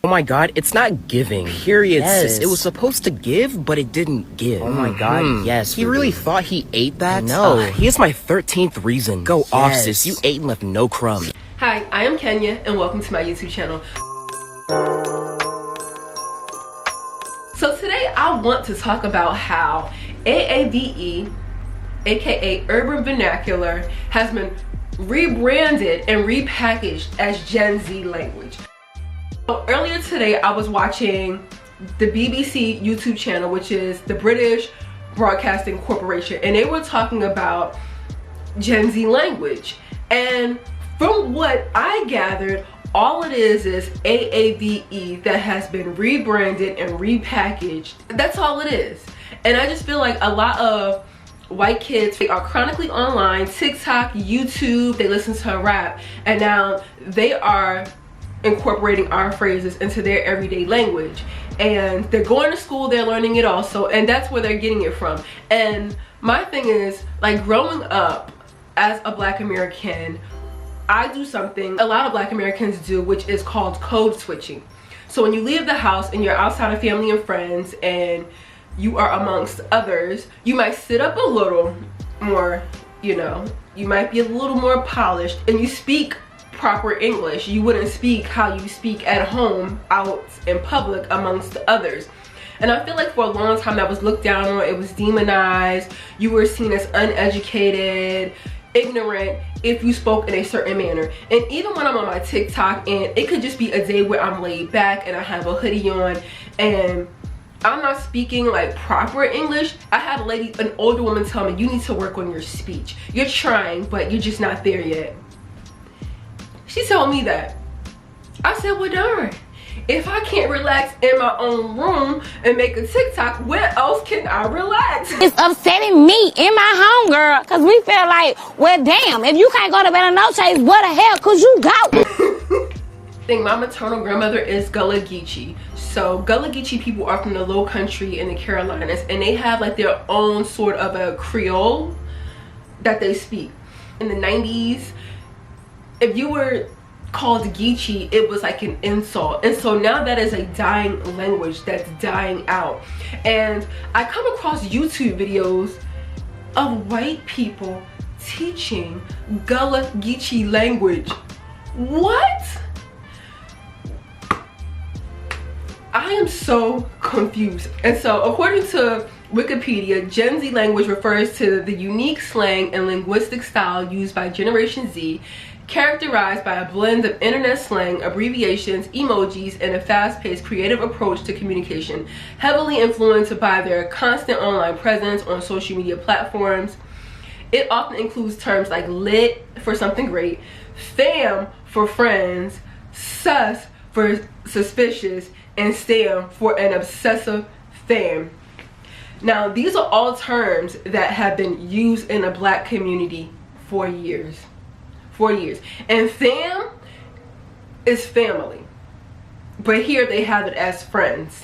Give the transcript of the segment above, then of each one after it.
Oh my god, it's not giving. Period, Yes. sis. It was supposed to give, but it didn't give. Oh my god, yes. He really thought he ate that? No. Here's my 13th reason. Go off, Yes. sis. You ate and left no crumbs. Hi, I am Kenya, and welcome to my YouTube channel. So today I want to talk about how AAVE, aka Urban Vernacular, has been rebranded and repackaged as Gen Z language. So earlier today I was watching the BBC YouTube channel, which is the British Broadcasting Corporation, and they were talking about Gen Z language. And from what I gathered, all it is AAVE that has been rebranded and repackaged. That's all it is. And I just feel like a lot of white kids are chronically online, TikTok, YouTube, they listen to rap, and now they are incorporating our phrases into their everyday language. And they're going to school, they're learning it also, and that's where they're getting it from. And my thing is, like, growing up as a Black American, I do something a lot of Black Americans do, which is called code switching. So when you leave the house and you're outside of family and friends and you are amongst others, you might sit up a little more, you know, you might be a little more polished, and you speak proper English. You wouldn't speak how you speak at home out in public amongst others. And I feel like for a long time that was looked down on, it was demonized, you were seen as uneducated, ignorant if you spoke in a certain manner. And even when I'm on my TikTok and it could just be a day where I'm laid back and I have a hoodie on and I'm not speaking like proper English, I had an older woman tell me, you need to work on your speech. You're trying, but you're just not there yet. She told me that. I said, well darn, if I can't relax in my own room and make a TikTok, where else can I relax? It's upsetting me in my home, girl, because we feel like, well, damn, if you can't go to bed on no chase, where the hell could you go? I think my maternal grandmother is Gullah Geechee. So Gullah Geechee people are from the Low Country in the Carolinas, and they have like their own sort of a Creole that they speak. In the 90s, if you were called Geechee, it was like an insult. And so now that is a dying language that's dying out. And I come across YouTube videos of white people teaching Gullah Geechee language. What? I am so confused. And so according to Wikipedia, Gen Z language refers to the unique slang and linguistic style used by Generation Z, characterized by a blend of internet slang, abbreviations, emojis, and a fast-paced creative approach to communication, heavily influenced by their constant online presence on social media platforms. It often includes terms like lit for something great, fam for friends, sus for suspicious, and stam for an obsessive fan. Now, these are all terms that have been used in the Black community for years. And fam is family, but here they have it as friends.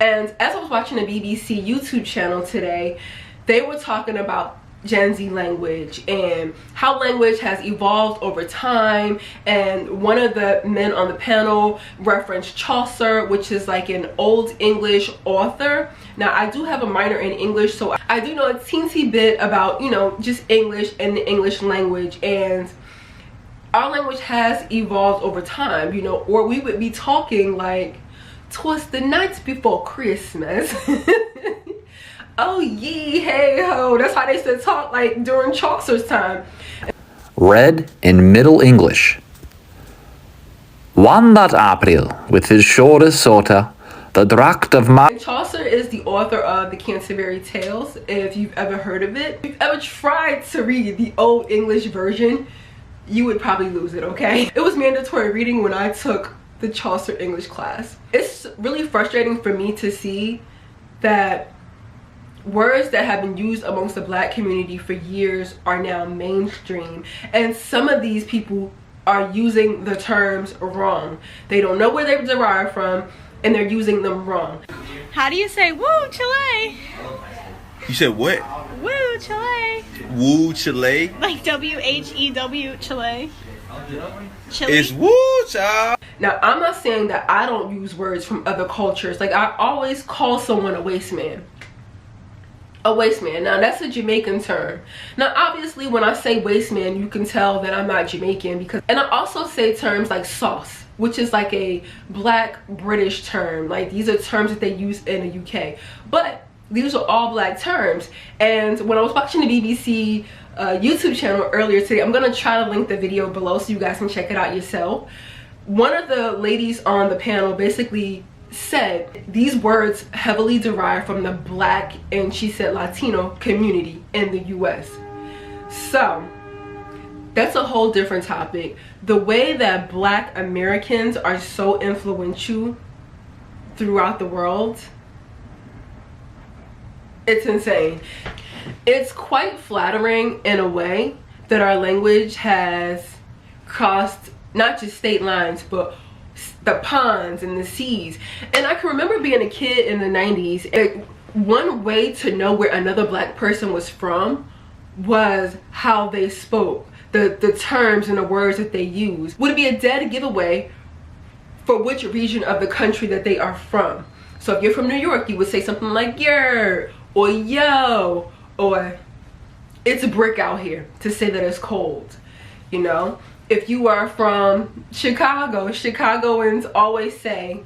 And as I was watching the BBC YouTube channel today, they were talking about Gen Z language and how language has evolved over time. And one of the men on the panel referenced Chaucer, which is like an Old English author. Now, I do have a minor in English, so I do know a teensy bit about, you know, just English and the English language. And our language has evolved over time, you know, or we would be talking like, 'twas the night before Christmas. Oh ye hey ho, that's how they used to talk like during Chaucer's time. Read in Middle English. One that April, with his shorter sorter, the dracht of my... Chaucer is the author of the Canterbury Tales, if you've ever heard of it. If you've ever tried to read the Old English version, you would probably lose it, okay? It was mandatory reading when I took the Chaucer English class. It's really frustrating for me to see that words that have been used amongst the Black community for years are now mainstream, and some of these people are using the terms wrong. They don't know where they derive from, and they're using them wrong. How do you say woo Chile? You said what? Woo Chile. Woo Chile? Like W-H-E-W Chile. Chili? It's woo, child. Now, I'm not saying that I don't use words from other cultures. Like, I always call someone a waste man. A waste man. Now, that's a Jamaican term. Now, obviously, when I say waste man, you can tell that I'm not Jamaican because, and I also say terms like sauce, which is like a black British term. Like, these are terms that they use in the UK. But these are all black terms. And when I was watching the BBC YouTube channel earlier today, I'm gonna try to link the video below so you guys can check it out yourself. One of the ladies on the panel basically said these words heavily derive from the black, and she said Latino community in the US. So that's a whole different topic. The way that black Americans are so influential throughout the world, it's insane. It's quite flattering in a way that our language has crossed not just state lines, but the ponds and the seas. And I can remember being a kid in the 90s, and one way to know where another black person was from was how they spoke, the terms and the words that they used. Would it be a dead giveaway for which region of the country that they are from? So if you're from New York, you would say something like yer, or yo, or it's a brick out here, to say that it's cold, you know? If you are from Chicago, Chicagoans always say,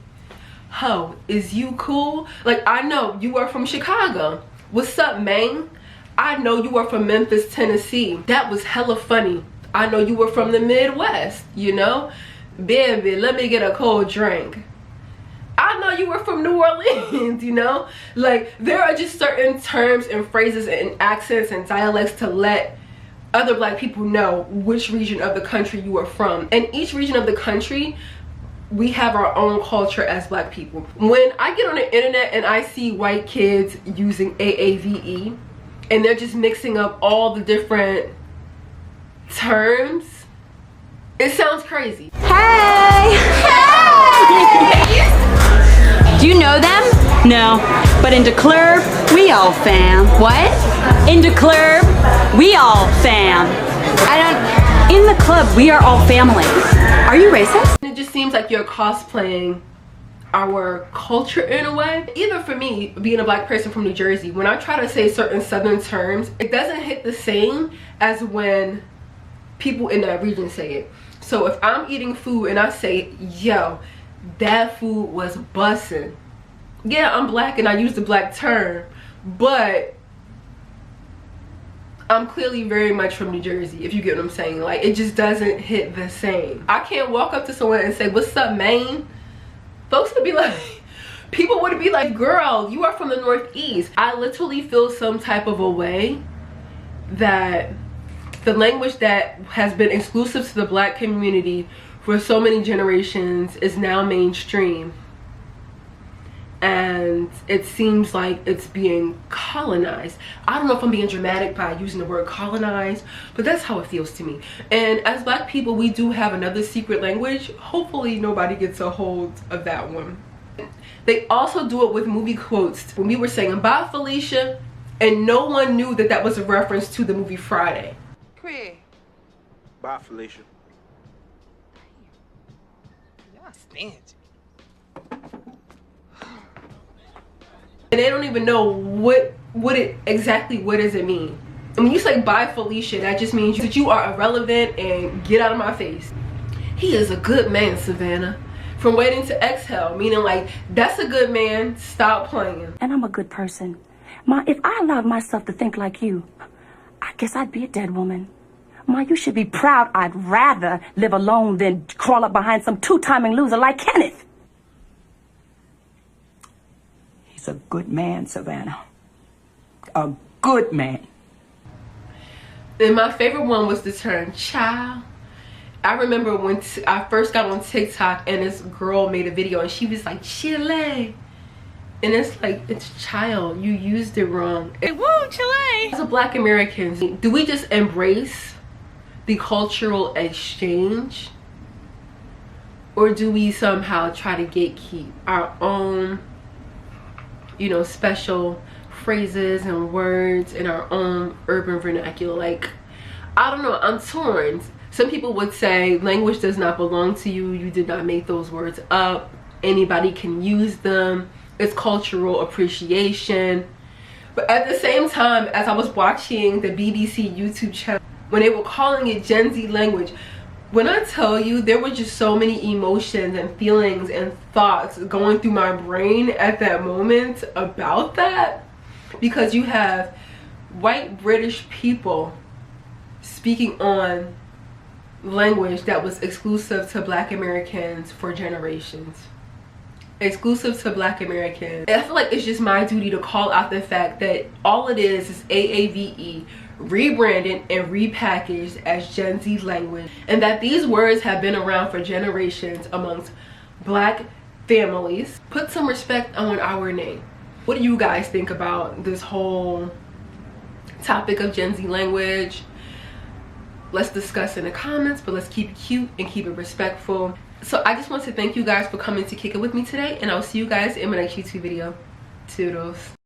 ho, is you cool? Like, I know you are from Chicago. What's up, man? I know you are from Memphis, Tennessee. That was hella funny. I know you were from the Midwest, you know? Baby, let me get a cold drink. I know you were from New Orleans, you know? Like, there are just certain terms and phrases and accents and dialects to let other black people know which region of the country you are from. And each region of the country, we have our own culture as black people. When I get on the internet and I see white kids using AAVE, and they're just mixing up all the different terms, it sounds crazy. Hey! Hey! Do you know them? No. But in the club, we all fam. What? In the club, we all fam. In the club, we are all family. Are you racist? It just seems like you're cosplaying our culture in a way. Even for me, being a black person from New Jersey, when I try to say certain southern terms, it doesn't hit the same as when people in that region say it. So if I'm eating food and I say, yo, that food was bussin'. Yeah, I'm black and I use the black term, but I'm clearly very much from New Jersey, if you get what I'm saying. Like, it just doesn't hit the same. I can't walk up to someone and say, what's up, man? Folks would be like, people would be like, girl, you are from the Northeast. I literally feel some type of a way that the language that has been exclusive to the black community for so many generations is now mainstream. And it seems like it's being colonized. I don't know if I'm being dramatic by using the word colonized, but that's how it feels to me. And as black people, we do have another secret language. Hopefully nobody gets a hold of that one. They also do it with movie quotes. When we were saying bye Felicia, and no one knew that that was a reference to the movie Friday. Bye, Felicia. Y'all stingy. And they don't even know what does it mean. And when you say bye Felicia, that just means that you are irrelevant and get out of my face. He is a good man, Savannah. From Waiting to Exhale, meaning like, that's a good man, stop playing. And I'm a good person. Ma, if I allowed myself to think like you, I guess I'd be a dead woman. Ma, you should be proud. I'd rather live alone than crawl up behind some two-timing loser like Kenneth. He's a good man, Savannah. A good man. Then my favorite one was the term child. I remember when I first got on TikTok and this girl made a video and she was like, Chile. And it's like, it's child, you used it wrong. Hey, woo, Chile! As a black Americans, do we just embrace the cultural exchange? Or do we somehow try to gatekeep our own, you know, special phrases and words in our own urban vernacular? Like, I don't know, I'm torn. Some people would say language does not belong to you. You did not make those words up. Anybody can use them. It's cultural appreciation. But at the same time, as I was watching the BBC YouTube channel, when they were calling it Gen Z language, when I tell you, there were just so many emotions and feelings and thoughts going through my brain at that moment about that. Because you have white British people speaking on language that was exclusive to Black Americans for generations. Exclusive to Black Americans. And I feel like it's just my duty to call out the fact that all it is AAVE, rebranded and repackaged as Gen Z language, and that these words have been around for generations amongst Black families. Put some respect on our name. What do you guys think about this whole topic of Gen Z language? Let's discuss in the comments, but let's keep it cute and keep it respectful. So I just want to thank you guys for coming to kick it with me today, and I'll see you guys in my next YouTube video. Toodles.